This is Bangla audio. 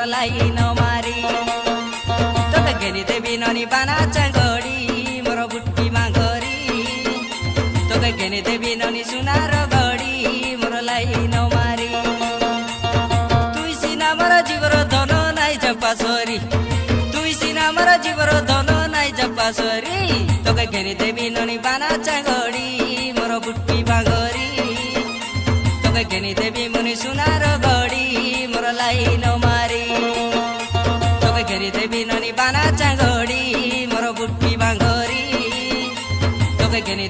लाइन मारी তোকে ঘেনি দেবি ননি বানা চাঙ্গড়ি মোর বুটকি মাঙ্গরি তোকে ঘেনি দেবি ননি সোনার গড়ি মোর লাইন মারি তুই সিনা মোর জীবর ধন নাই জপাসরি তুই সিনা মোর জীবর ধন নাই জপাসরি তোকে ঘেনি দেবি ননি বানা চাঙ্গড়ি মোর বুটকি মাঙ্গরি তোকে ঘেনি দেবি মনি সোনার গড়ি মোর লাইন মারি তোকে ঘেনি দেবি ননি বানা চাঙ্গড়ি মোর বুটকি মাঙ্গরি তোকে ঘেনি